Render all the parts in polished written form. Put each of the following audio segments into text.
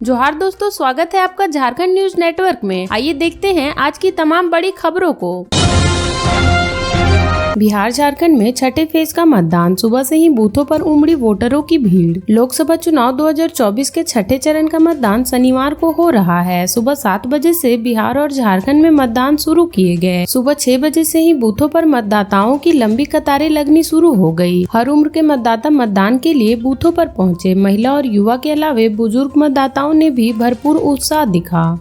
जोहार दोस्तों, स्वागत है आपका झारखंड न्यूज नेटवर्क में। आइए देखते हैं आज की तमाम बड़ी खबरों को। बिहार झारखंड में छठे फेज का मतदान, सुबह से ही बूथों पर उमड़ी वोटरों की भीड़। लोकसभा चुनाव 2024 के छठे चरण का मतदान शनिवार को हो रहा है। सुबह 7 बजे से बिहार और झारखंड में मतदान शुरू किए गए। सुबह 6 बजे से ही बूथों पर मतदाताओं की लंबी कतारें लगनी शुरू हो गई। हर उम्र के मतदाता मतदान के लिए बूथों पर पहुंचे। महिला और युवा के अलावे बुजुर्ग मतदाताओं ने भी भरपूर उत्साह दिखा।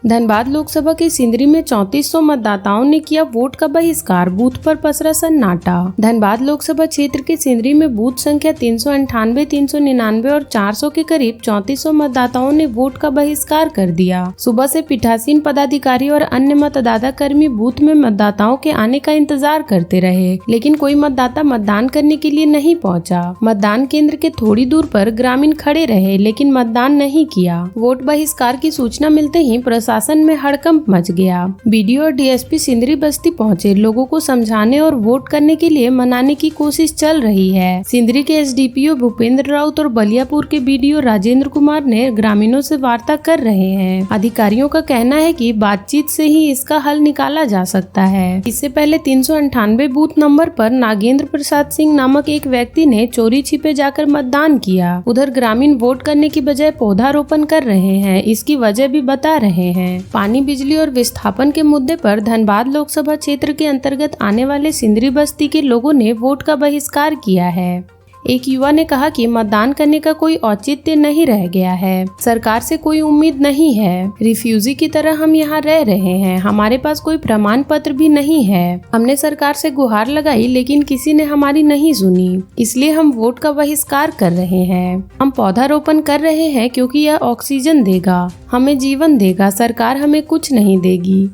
धनबाद लोकसभा के सिंदरी में 3400 मतदाताओं ने किया वोट का बहिष्कार, बूथ पर पसरा सन्नाटा। धनबाद लोकसभा क्षेत्र के सिंदरी में बूथ संख्या 398, 399 और 400 के करीब 3400 मतदाताओं ने वोट का बहिष्कार कर दिया। सुबह से पीठासीन पदाधिकारी और अन्य मतदाता कर्मी बूथ में मतदाताओं के आने का इंतजार करते रहे, लेकिन कोई मतदाता मतदान करने के लिए नहीं पहुंचा। मतदान केंद्र के थोड़ी दूर पर ग्रामीण खड़े रहे, लेकिन मतदान नहीं किया। वोट बहिष्कार की सूचना मिलते ही प्रशासन में हड़कंप मच गया। बीडीओ और डीएसपी सिंदरी बस्ती पहुंचे। लोगों को समझाने और वोट करने के लिए मनाने की कोशिश चल रही है। सिंदरी के एसडीपीओ भूपेंद्र राउत और बलियापुर के बीडीओ राजेंद्र कुमार ने ग्रामीणों से वार्ता कर रहे हैं। अधिकारियों का कहना है कि बातचीत से ही इसका हल निकाला जा सकता है। इससे पहले 398 बूथ नंबर पर नागेंद्र प्रसाद सिंह नामक एक व्यक्ति ने चोरी छिपे जाकर मतदान किया। उधर ग्रामीण वोट करने की बजाय पौधारोपण कर रहे हैं। इसकी वजह भी बता रहे हैं। पानी, बिजली और विस्थापन के मुद्दे पर धनबाद लोकसभा क्षेत्र के अंतर्गत आने वाले सिंदरी बस्ती के लोगों ने वोट का बहिष्कार किया है। एक युवा ने कहा कि मतदान करने का कोई औचित्य नहीं रह गया है। सरकार से कोई उम्मीद नहीं है। रिफ्यूजी की तरह हम यहाँ रह रहे हैं। हमारे पास कोई प्रमाण पत्र भी नहीं है। हमने सरकार से गुहार लगाई, लेकिन किसी ने हमारी नहीं सुनी। इसलिए हम वोट का बहिष्कार कर रहे हैं। हम पौधारोपण कर रहे हैं क्योंकि यह ऑक्सीजन देगा, हमें जीवन देगा। सरकार हमें कुछ नहीं देगी।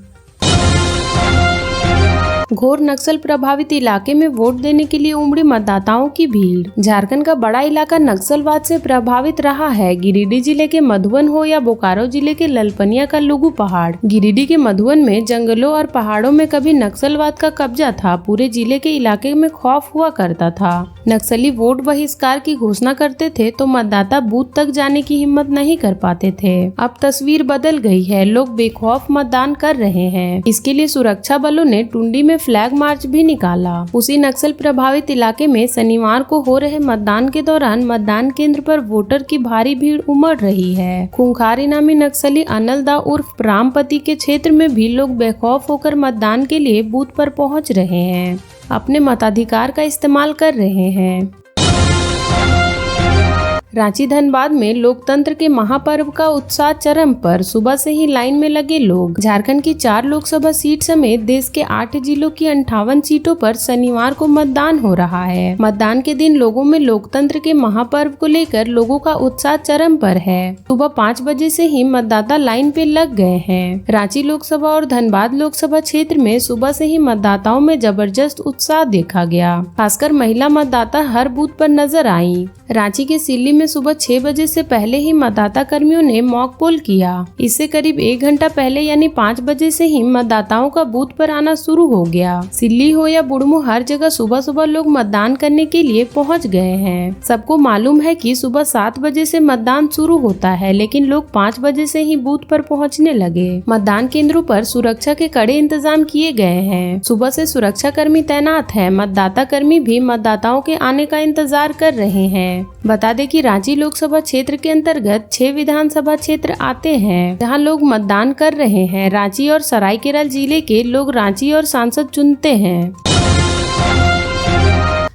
घोर नक्सल प्रभावित इलाके में वोट देने के लिए उमड़ी मतदाताओं की भीड़। झारखंड का बड़ा इलाका नक्सलवाद से प्रभावित रहा है। गिरिडीह जिले के मधुबन हो या बोकारो जिले के ललपनिया का लुगु पहाड़। गिरिडीह के मधुबन में जंगलों और पहाड़ों में कभी नक्सलवाद का कब्जा था। पूरे जिले के इलाके में खौफ हुआ करता था। नक्सली वोट बहिष्कार की घोषणा करते थे तो मतदाता बूथ तक जाने की हिम्मत नहीं कर पाते थे। अब तस्वीर बदल गई है। लोग बेखौफ मतदान कर रहे हैं। इसके लिए सुरक्षा बलों ने टुंडी में फ्लैग मार्च भी निकाला। उसी नक्सल प्रभावित इलाके में शनिवार को हो रहे मतदान के दौरान मतदान केंद्र पर वोटर की भारी भीड़ उमड़ रही है। खूंखार इनामी नक्सली अनल दा उर्फ रामपति के क्षेत्र में भी लोग बेखौफ होकर मतदान के लिए बूथ पर पहुंच रहे हैं, अपने मताधिकार का इस्तेमाल कर रहे हैं। रांची धनबाद में लोकतंत्र के महापर्व का उत्साह चरम पर, सुबह से ही लाइन में लगे लोग। झारखंड की 4 लोकसभा सीट समेत देश के 8 जिलों की 58 सीटों पर शनिवार को मतदान हो रहा है। मतदान के दिन लोगों में लोकतंत्र के महापर्व को लेकर लोगों का उत्साह चरम पर है। सुबह 5 बजे से ही मतदाता लाइन पे लग गए हैं। रांची लोकसभा और धनबाद लोकसभा क्षेत्र में सुबह से ही मतदाताओं में जबरदस्त उत्साह देखा गया। खासकर महिला मतदाता हर बूथ पर नजर आई। रांची के सिल्ली में सुबह 6 बजे से पहले ही मतदाता कर्मियों ने मॉक पोल किया। इससे करीब 1 घंटा पहले यानी 5 बजे से ही मतदाताओं का बूथ पर आना शुरू हो गया। सिल्ली हो या बुढ़मू, हर जगह सुबह सुबह लोग मतदान करने के लिए पहुंच गए हैं। सबको मालूम है कि सुबह 7 बजे से मतदान शुरू होता है, लेकिन लोग 5 बजे से ही बूथ पर पहुंचने लगे। मतदान केंद्रों पर सुरक्षा के कड़े इंतजाम किए गए हैं। सुबह से सुरक्षा कर्मी तैनात है। मतदाता कर्मी भी मतदाताओं के आने का इंतजार कर रहे हैं। बता दें कि रांची लोकसभा क्षेत्र के अंतर्गत 6 विधानसभा क्षेत्र आते हैं, जहां लोग मतदान कर रहे हैं। रांची और सरायकेला जिले के लोग रांची और सांसद चुनते हैं।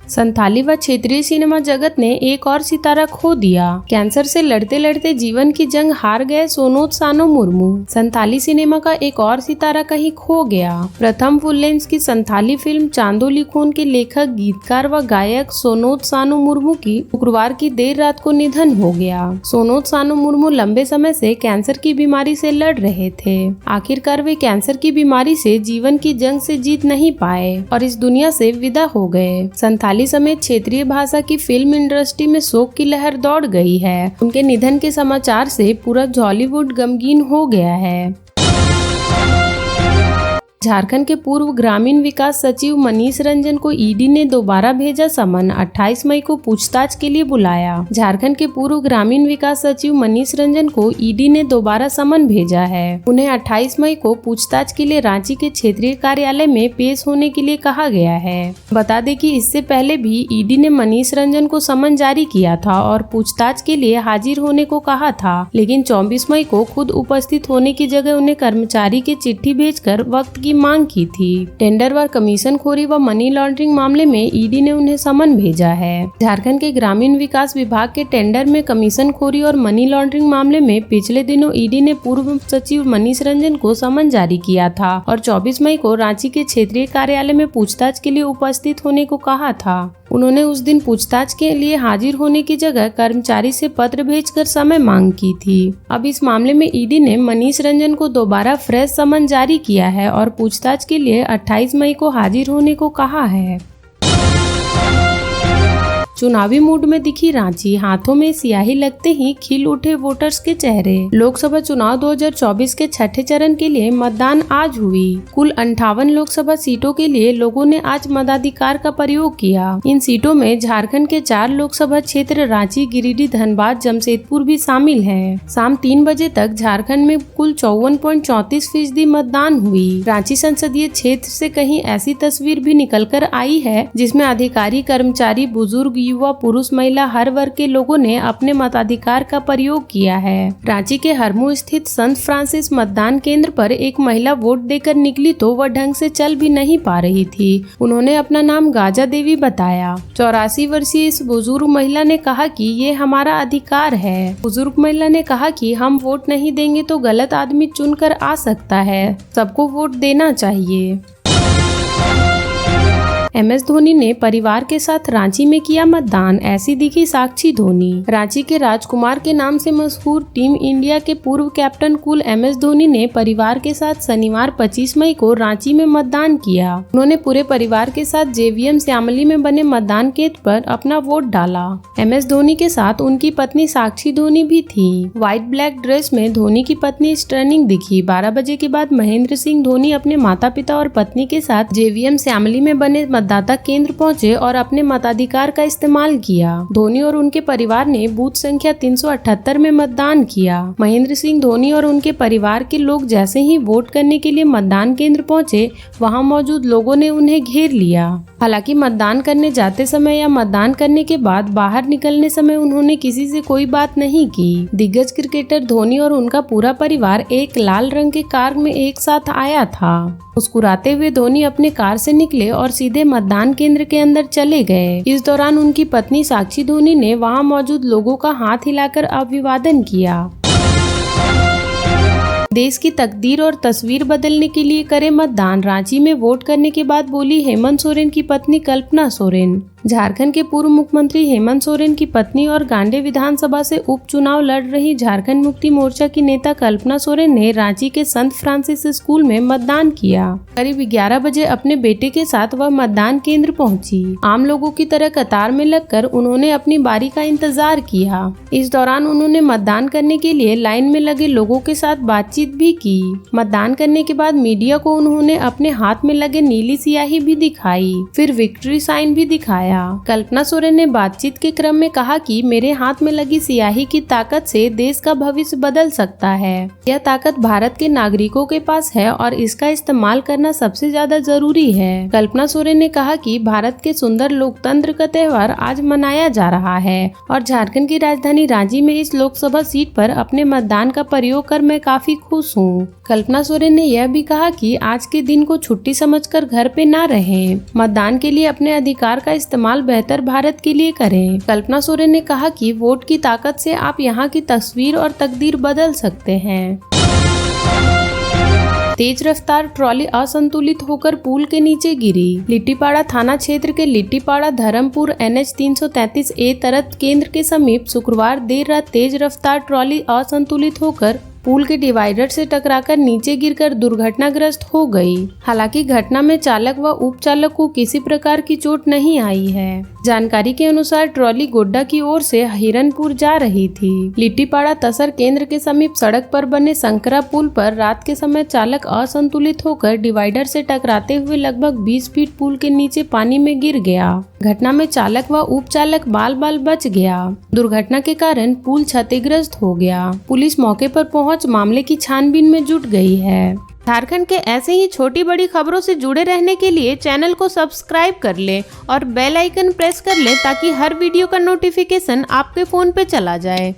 संथाली व क्षेत्रीय सिनेमा जगत ने एक और सितारा खो दिया। कैंसर से लड़ते लड़ते जीवन की जंग हार गए सोनोत सानो मुर्मू। संथाली सिनेमा का एक और सितारा कहीं खो गया। प्रथम फुल लेंस की संथाली फिल्म चांदोली खून के लेखक, गीतकार व गायक सोनोत सानो मुर्मू की शुक्रवार की देर रात को निधन हो गया। सोनोत सानो मुर्मू लंबे समय से कैंसर की बीमारी से लड़ रहे थे। आखिरकार वे कैंसर की बीमारी से जीवन की जंग से जीत नहीं पाए और इस दुनिया से विदा हो गए। संथाली समेत क्षेत्रीय भाषा की फिल्म इंडस्ट्री में शोक की लहर दौड़ गई है। उनके निधन के समाचार से पूरा हॉलीवुड गमगीन हो गया है। झारखंड के पूर्व ग्रामीण विकास सचिव मनीष रंजन को ईडी ने दोबारा भेजा समन, 28 मई को पूछताछ के लिए बुलाया। झारखंड के पूर्व ग्रामीण विकास सचिव मनीष रंजन को ईडी ने दोबारा समन भेजा है। उन्हें 28 मई को पूछताछ के लिए रांची के क्षेत्रीय कार्यालय में पेश होने के लिए कहा गया है। बता दें कि इससे पहले भी ईडी ने मनीष रंजन को समन जारी किया था और पूछताछ के लिए हाजिर होने को कहा था, लेकिन 24 मई को खुद उपस्थित होने की जगह उन्हें कर्मचारी की चिट्ठी भेजकर वक्त की मांग की थी। टेंडर व कमीशनखोरी व मनी लॉन्ड्रिंग मामले में ईडी ने उन्हें समन भेजा है। झारखंड के ग्रामीण विकास विभाग के टेंडर में कमीशनखोरी और मनी लॉन्ड्रिंग मामले में पिछले दिनों ईडी ने पूर्व सचिव मनीष रंजन को समन जारी किया था और 24 मई को रांची के क्षेत्रीय कार्यालय में पूछताछ के लिए उपस्थित होने को कहा था। उन्होंने उस दिन पूछताछ के लिए हाजिर होने की जगह कर्मचारी से पत्र भेजकर समय मांग की थी। अब इस मामले में ईडी ने मनीष रंजन को दोबारा फ्रेश समन जारी किया है और पूछताछ के लिए 28 मई को हाजिर होने को कहा है। चुनावी मूड में दिखी रांची, हाथों में स्याही लगते ही खिल उठे वोटर्स के चेहरे। लोकसभा चुनाव 2024 के छठे चरण के लिए मतदान आज हुई। कुल 58 लोकसभा सीटों के लिए लोगों ने आज मताधिकार का प्रयोग किया। इन सीटों में झारखंड के 4 लोकसभा क्षेत्र रांची, गिरिडीह, धनबाद, जमशेदपुर भी शामिल हैं। शाम 3 बजे तक झारखंड में कुल 54.34% मतदान हुई। रांची संसदीय क्षेत्र से कहीं ऐसी तस्वीर भी निकल कर आई है जिसमें अधिकारी, कर्मचारी, बुजुर्ग, युवा, पुरुष, महिला हर वर्ग के लोगों ने अपने मताधिकार का प्रयोग किया है। रांची के हरमू स्थित संत फ्रांसिस मतदान केंद्र पर एक महिला वोट देकर निकली तो वह ढंग से चल भी नहीं पा रही थी। उन्होंने अपना नाम गाजा देवी बताया। 84 वर्षीय इस बुजुर्ग महिला ने कहा कि ये हमारा अधिकार है। बुजुर्ग महिला ने कहा कि हम वोट नहीं देंगे तो गलत आदमी चुनकर आ सकता है, सबको वोट देना चाहिए। MS धोनी ने परिवार के साथ रांची में किया मतदान, ऐसी दिखी साक्षी धोनी। रांची के राजकुमार के नाम से मशहूर टीम इंडिया के पूर्व कैप्टन कूल MS धोनी ने परिवार के साथ शनिवार 25 मई को रांची में मतदान किया। उन्होंने पूरे परिवार के साथ JVM श्यामली में बने मतदान केंद्र पर अपना वोट डाला। MS धोनी के साथ उनकी पत्नी साक्षी धोनी भी थी। व्हाइट ब्लैक ड्रेस में धोनी की पत्नी स्टर्निंग दिखी। 12 बजे के बाद महेंद्र सिंह धोनी अपने माता पिता और पत्नी के साथ JVM श्यामली में बने मतदाता केंद्र पहुंचे और अपने मताधिकार का इस्तेमाल किया। धोनी और उनके परिवार ने बूथ संख्या 378 में मतदान किया। महेंद्र सिंह धोनी और उनके परिवार के लोग जैसे ही वोट करने के लिए मतदान केंद्र पहुंचे, वहां मौजूद लोगों ने उन्हें घेर लिया। हालांकि मतदान करने जाते समय या मतदान करने के बाद बाहर निकलने समय उन्होंने किसी से कोई बात नहीं की। दिग्गज क्रिकेटर धोनी और उनका पूरा परिवार एक लाल रंग के कार में एक साथ आया था। मुस्कुराते हुए धोनी अपने कार से निकले और सीधे मतदान केंद्र के अंदर चले गए। इस दौरान उनकी पत्नी साक्षी धोनी ने वहां मौजूद लोगों का हाथ हिलाकर अभिवादन किया। देश की तकदीर और तस्वीर बदलने के लिए करे मतदान, रांची में वोट करने के बाद बोली हेमंत सोरेन की पत्नी कल्पना सोरेन। झारखंड के पूर्व मुख्यमंत्री हेमंत सोरेन की पत्नी और गांडे विधानसभा से उपचुनाव लड़ रही झारखंड मुक्ति मोर्चा की नेता कल्पना सोरेन ने रांची के संत फ्रांसिस स्कूल में मतदान किया। करीब 11 बजे अपने बेटे के साथ वह मतदान केंद्र पहुंची। आम लोगों की तरह कतार में लगकर उन्होंने अपनी बारी का इंतजार किया। इस दौरान उन्होंने मतदान करने के लिए लाइन में लगे लोगों के साथ बातचीत भी की। मतदान करने के बाद मीडिया को उन्होंने अपने हाथ में लगे नीली स्याही भी दिखाई, फिर विक्ट्री साइन भी दिखाया। कल्पना सोरेन ने बातचीत के क्रम में कहा कि मेरे हाथ में लगी स्याही की ताकत से देश का भविष्य बदल सकता है। यह ताकत भारत के नागरिकों के पास है और इसका इस्तेमाल करना सबसे ज्यादा जरूरी है। कल्पना सोरेन ने कहा कि भारत के सुंदर लोकतंत्र का त्योहार आज मनाया जा रहा है और झारखंड की राजधानी रांची में इस लोकसभा सीट पर अपने मतदान का प्रयोग कर मैं काफी खुश हूँ। कल्पना सोरेन ने यह भी कहा कि आज के दिन को छुट्टी समझकर घर पे न रहें। मतदान के लिए अपने अधिकार का इस्तेमाल बेहतर भारत के लिए करें। कल्पना सोरेन ने कहा कि वोट की ताकत से आप यहाँ की तस्वीर और तकदीर बदल सकते हैं। तेज रफ्तार ट्रॉली असंतुलित होकर पुल के नीचे गिरी। लिट्टीपाड़ा थाना क्षेत्र के लिट्टीपाड़ा धर्मपुर NH 333A तरत केंद्र के समीप शुक्रवार देर रात तेज रफ्तार ट्रॉली असंतुलित होकर पुल के डिवाइडर से टकराकर नीचे गिरकर दुर्घटनाग्रस्त हो गई। हालांकि घटना में चालक व उपचालक को किसी प्रकार की चोट नहीं आई है। जानकारी के अनुसार ट्रॉली गोड्डा की ओर से हिरनपुर जा रही थी। लिट्टीपाड़ा तसर केंद्र के समीप सड़क पर बने संकरा पुल पर रात के समय चालक असंतुलित होकर डिवाइडर से टकराते हुए लगभग 20 फीट पुल के नीचे पानी में गिर गया। घटना में चालक व उपचालक बाल बाल बच गया। दुर्घटना के कारण पुल क्षतिग्रस्त हो गया। पुलिस मौके पर पहुंच मामले की छानबीन में जुट गई है। झारखंड के ऐसे ही छोटी बड़ी खबरों से जुड़े रहने के लिए चैनल को सब्सक्राइब कर ले और बेल आइकन प्रेस कर ले ताकि हर वीडियो का नोटिफिकेशन आपके फोन पे चला जाए।